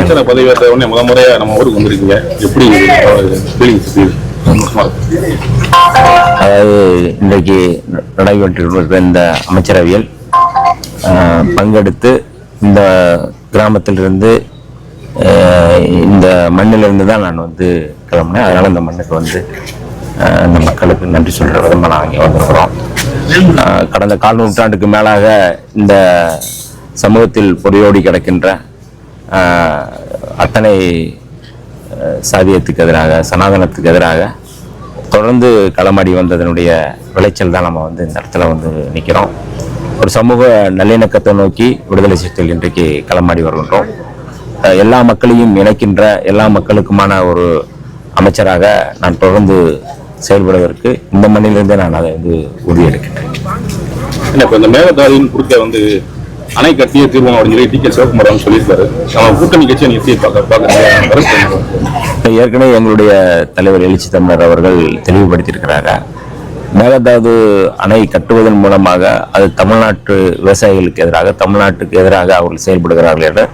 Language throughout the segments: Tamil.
அமைச்சர் பதவி ஏற்ற உடனே முறையா நம்ம ஊருக்கு வந்திருக்கீங்க, எப்படி அதாவது இன்றைக்கு நடைபெற்றிருக்கிற இந்த அமைச்சரவையில் பங்கெடுத்து இந்த கிராமத்திலிருந்து இந்த மண்ணிலிருந்து தான் நான் வந்து கிளம்பினேன். அதனால இந்த மண்ணுக்கு வந்து இந்த மக்களுக்கு நன்றி சொல்கிற விதமாக நாங்கள் இங்கே வந்திருக்கிறோம். கடந்த 4 நூற்றாண்டுக்கு மேலாக இந்த சமூகத்தில் பொறியோடி கிடக்கின்ற அத்தனை சாதியத்துக்கு எதிராக, சனாதனத்துக்கு எதிராக தொடர்ந்து களமாடி வந்ததனுடைய விளைச்சல் தான் நம்ம வந்து இந்த இடத்துல வந்து நிற்கிறோம். ஒரு சமூக நல்லிணக்கத்தை நோக்கி விடுதலை சிறுத்தைகள் இன்றைக்கு களமாடி வருகின்றோம். எல்லா மக்களையும் இணைக்கின்ற, எல்லா மக்களுக்குமான ஒரு அமைச்சராக நான் தொடர்ந்து செயல்படுவதற்கு இந்த மண்ணிலிருந்தே நான் அதை வந்து உறுதியெடுக்கின்றேன். இப்போ இந்த மேகதாதுவின் குறுக்க வந்து அணை கட்டிய தீர்மானம் அப்படின்னு சொல்லி டி.கே. சிவகுமார் சொல்லியிருக்காரு. கூட்டணி கட்சியை ஏற்கனவே எங்களுடைய தலைவர் எழுச்சி தமிழர் அவர்கள் தெளிவுபடுத்தியிருக்கிறாங்க. மேகதாது அணை கட்டுவதன் மூலமாக அது தமிழ்நாட்டு விவசாயிகளுக்கு எதிராக, தமிழ்நாட்டுக்கு எதிராக அவர்கள் செயல்படுகிறார்கள் என்று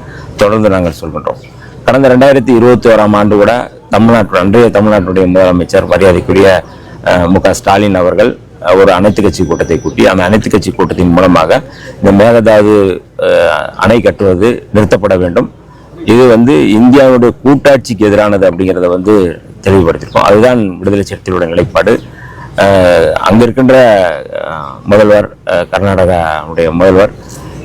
தொடர்ந்து நாங்கள் சொல்கின்றோம். கடந்த 2021ஆம் ஆண்டு கூட அன்றைய தமிழ்நாட்டுடைய முதலமைச்சர் மரியாதைக்குரிய மு.க. ஸ்டாலின் அவர்கள் ஒரு அனைத்து கட்சி கூட்டத்தை கூட்டி, அந்த அனைத்து கட்சி கூட்டத்தின் மூலமாக இந்த மேகதாது அணை கட்டுவது நிறுத்தப்பட வேண்டும், இது வந்து இந்தியாவுடைய கூட்டாட்சிக்கு எதிரானது அப்படிங்கிறத வந்து தெளிவுபடுத்தியிருக்கோம். அதுதான் விடுதலை சிறுத்தைகளுடைய நிலைப்பாடு. அங்கே இருக்கின்ற முதல்வர், கர்நாடகாவுடைய முதல்வர்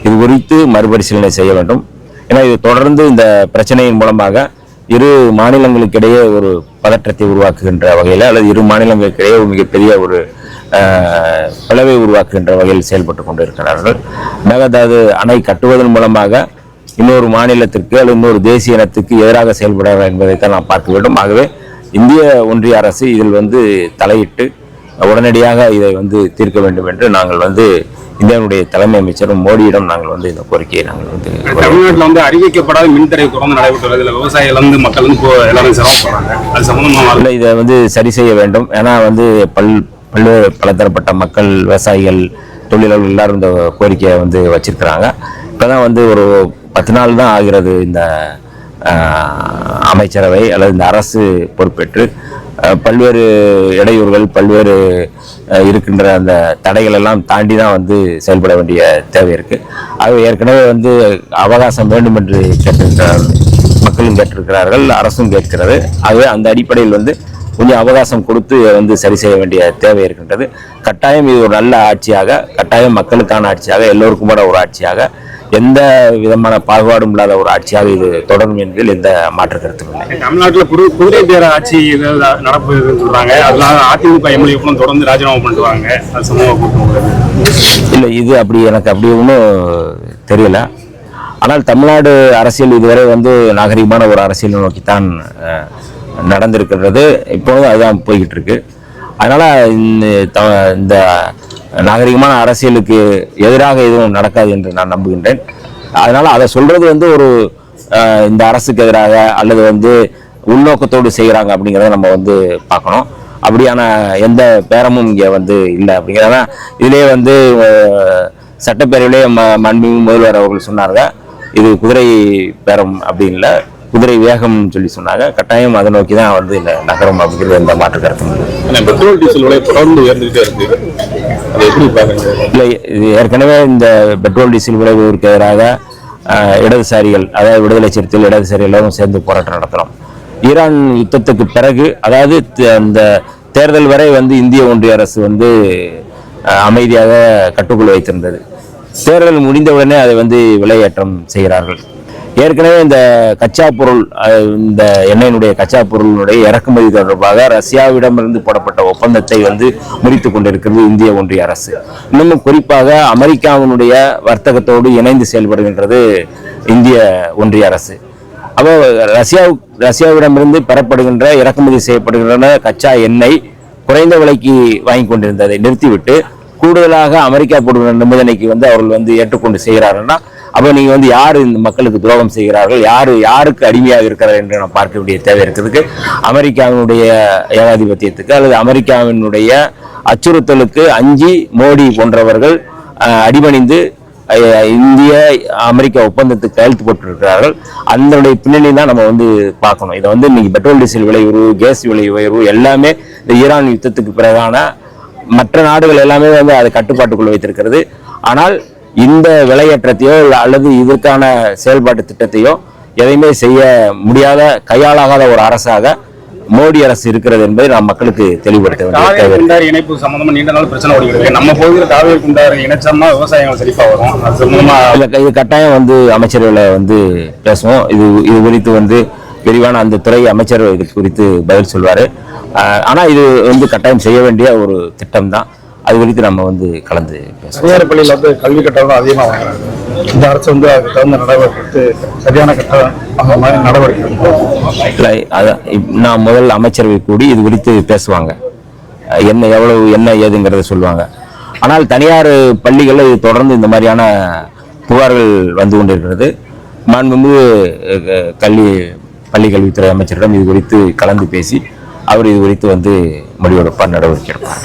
இது குறித்து மறுபரிசீலனை செய்ய வேண்டும். ஏன்னா இது தொடர்ந்து இந்த பிரச்சனையின் மூலமாக இரு மாநிலங்களுக்கிடையே ஒரு பதற்றத்தை உருவாக்குகின்ற வகையில், அல்லது இரு மாநிலங்களுக்கிடையே ஒரு மிகப்பெரிய ஒரு பிளவை உருவாக்குகின்ற வகையில் செயல்பட்டு கொண்டு இருக்கிறார்கள். மேகதாது அணை கட்டுவதன் மூலமாக இன்னொரு மாநிலத்திற்கு அல்லது இன்னொரு தேசிய இனத்துக்கு எதிராக செயல்படுகிறார்கள் என்பதைத்தான் நாம் பார்க்க வேண்டும். ஆகவே இந்திய ஒன்றிய அரசு இதில் வந்து தலையிட்டு உடனடியாக இதை வந்து தீர்க்க வேண்டும் என்று நாங்கள் வந்து இந்தியாவுடைய தலைமை அமைச்சரும் மோடியிடம் நாங்கள் வந்து இந்த கோரிக்கையை நாங்கள் வந்து தமிழ்நாட்டில் வந்து அறிவிக்கப்படாத மின்தடை தொடர்ந்து நடைபெற்றது. இதில் விவசாயிகள் வந்து மக்கள் வந்து எல்லாரும் சிரமப்படுறாங்க. அது சம்பந்தமாக இதை வந்து சரி செய்ய வேண்டும். ஏன்னா வந்து பல்வேறு பலதரப்பட்ட மக்கள், விவசாயிகள், தொழிலாளர்கள் எல்லாரும் இந்த கோரிக்கையை வந்து வச்சிருக்கிறாங்க. இப்போதான் வந்து ஒரு 10 நாள் தான் ஆகிறது இந்த அமைச்சரவை அல்லது இந்த அரசு பொறுப்பேற்று. பல்வேறு இடையூறுகள், பல்வேறு இருக்கின்ற அந்த தடைகள் எல்லாம் தாண்டி தான் வந்து செயல்பட வேண்டிய தேவை இருக்குது. ஆகவே ஏற்கனவே வந்து அவகாசம் வேண்டும் என்று கேட்டிருக்கிறார்கள், மக்களும் கேட்டிருக்கிறார்கள், அரசும் கேட்கிறது. ஆகவே அந்த அடிப்படையில் வந்து கொஞ்சம் அவகாசம் கொடுத்து வந்து சரி செய்ய வேண்டிய தேவை இருக்கின்றது. கட்டாயம் இது ஒரு நல்ல ஆட்சியாக, கட்டாயம் மக்களுக்கான ஆட்சியாக, எல்லோருக்குமான ஒரு ஆட்சியாக, எந்த விதமான பாகுபாடும் இல்லாத ஒரு ஆட்சியாக இது தொடரும் என்பதில் எந்த மாற்று கருத்தும் இல்லை. தமிழ்நாட்டில் குதிரை பேர ஆட்சி நடப்புன்னு சொல்றாங்க. அதனால அதிமுக எம்எல்ஏக்களும் தொடர்ந்து ராஜினாமா பண்ணுவாங்க. அது சமூக இல்லை, இது எனக்கு அப்படி ஒன்றும் தெரியல. ஆனால் தமிழ்நாடு அரசியல் இதுவரை வந்து நாகரிகமான ஒரு அரசியலை நோக்கித்தான் நடந்திருக்கிறது. இப்போதும் அதுதான் போய்கிட்டு இருக்கு. அதனால இந்த நாகரிகமான அரசியலுக்கு எதிராக எதுவும் நடக்காது என்று நான் நம்புகின்றேன். அதனால அதை சொல்றது வந்து ஒரு இந்த அரசுக்கு எதிராக அல்லது வந்து உள்நோக்கத்தோடு செய்கிறாங்க அப்படிங்கிறத நம்ம வந்து பார்க்கணும். அப்படியான எந்த பேரமும் இங்கே வந்து இல்லை அப்படிங்கிறத இதிலே வந்து சட்டப்பேரவையிலே மாண்புமிகு முதல்வர் அவர்கள் சொன்னாங்க, இது குதிரை பேரம் அப்படி இல்லை, குதிரை வேகம் சொல்லி சொன்னாங்க. கட்டாயம் அதை நோக்கி தான் வந்து இந்த நகரம் அப்படிங்கிறது எந்த மாற்று கருத்தும் இல்லை. பெட்ரோல் டீசல் விலை தொடர்ந்து உயர்ந்துகிட்டே இருக்கு. அதை எப்படி பார்க்குறீங்க? இல்லை, இது ஏற்கனவே இந்த பெட்ரோல் டீசல் விலை உயர்வுக்கு எதிராக இடதுசாரிகள், அதாவது விடுதலை சிறுத்தைகள், இடதுசாரிகள் எல்லாரும் சேர்ந்து போராட்டம் நடத்துகிறோம். ஈரான் யுத்தத்துக்கு பிறகு, அதாவது அந்த தேர்தல் வரை வந்து இந்திய ஒன்றிய அரசு வந்து அமைதியாக கட்டுக்குள் வைத்திருந்தது. தேர்தல் முடிந்தவுடனே அதை வந்து விலையேற்றம் செய்கிறார்கள். ஏற்கனவே இந்த கச்சா பொருள், இந்த எண்ணெயினுடைய கச்சா பொருளினுடைய இறக்குமதி தொடர்பாக ரஷ்யாவிடமிருந்து போடப்பட்ட ஒப்பந்தத்தை வந்து முறித்து கொண்டிருக்கிறது இந்திய ஒன்றிய அரசு. இன்னமும் குறிப்பாக அமெரிக்காவினுடைய வர்த்தகத்தோடு இணைந்து செயல்படுகின்றது இந்திய ஒன்றிய அரசு. அப்போ ரஷ்யாவிடமிருந்து பெறப்படுகின்ற, இறக்குமதி செய்யப்படுகின்ற கச்சா எண்ணெய் குறைந்த விலைக்கு வாங்கி கொண்டிருந்ததை நிறுத்திவிட்டு கூடுதலாக அமெரிக்கா போடுகிற நிபந்தனைக்கு வந்து அவர்கள் வந்து ஏற்றுக்கொண்டு செய்கிறார்கள்னா, அப்போ நீங்கள் வந்து யார் இந்த மக்களுக்கு துரோகம் செய்கிறார்கள், யாருக்கு அடிமையாக இருக்கிறார் என்று நாம் பார்க்க வேண்டிய தேவை இருக்கிறதுக்கு. அமெரிக்காவினுடைய ஏகாதிபத்தியத்துக்கு அல்லது அமெரிக்காவினுடைய அச்சுறுத்தலுக்கு அஞ்சி மோடி போன்றவர்கள் அடிபணிந்து இந்திய அமெரிக்க ஒப்பந்தத்துக்கு கையெழுத்து போட்டிருக்கிறார்கள். அதனுடைய பின்னணி தான் நம்ம வந்து பார்க்கணும். இதை வந்து இன்னைக்கு பெட்ரோல் டீசல் விலை உயர்வு, கேஸ் விலை உயர்வு எல்லாமே இந்த ஈரான் யுத்தத்துக்கு பிறகான மற்ற நாடுகள் எல்லாமே வந்து அதை கட்டுப்பாட்டுக்குள் வைத்திருக்கிறது. ஆனால் இந்த விலையேற்றத்தையோ அல்லது இதற்கான செயல்பாட்டு திட்டத்தையோ எதையுமே செய்ய முடியாத, கையாளாகாத ஒரு அரசாக மோடி அரசு இருக்கிறது என்பதை நாம் மக்களுக்கு தெளிவுபடுத்த காவேரி குண்டாறு இணைப்பு சம்பந்தமா நீண்ட நாள் பிரச்சனை ஓடிக்கிறது. நம்ம பகுதியில் காவேரி குண்டாறு இணைச்சோம்னா விவசாயங்கள் செழிப்பா வரும். அது சம்பந்தமா இது கட்டாயம் வந்து அமைச்சரவையில் வந்து பேசுவோம். இது குறித்து வந்து விரிவான அந்த துறை அமைச்சர் இது குறித்து பதில் சொல்வார். ஆனால் இது வந்து கட்டாயம் செய்ய வேண்டிய ஒரு திட்டம் தான். அது குறித்து நம்ம வந்து கலந்து பேசுவோம். தனியார் பள்ளியில் வந்து கல்வி கட்டணம் அதிகமாக வாங்குறாங்க. இந்த அரசு வந்து அதுக்கு தகுந்த நடவடிக்கை எடுத்து சரியான கட்டணம் அந்த மாதிரி நடவடிக்கை இல்லை. அதான் நான் முதல் அமைச்சரவை கூடி இது குறித்து பேசுவாங்க. என்ன எவ்வளவு என்ன ஏதுங்கிறத சொல்லுவாங்க. ஆனால் தனியார் பள்ளிகளில் இது தொடர்ந்து இந்த மாதிரியான புகார்கள் வந்து கொண்டிருக்கிறது. மாண்புமிகு பள்ளி கல்வித்துறை அமைச்சரிடம் இது குறித்து கலந்து பேசி அவர் இது குறித்து வந்து முடிவெடுப்பார், நடவடிக்கை எடுப்பார்.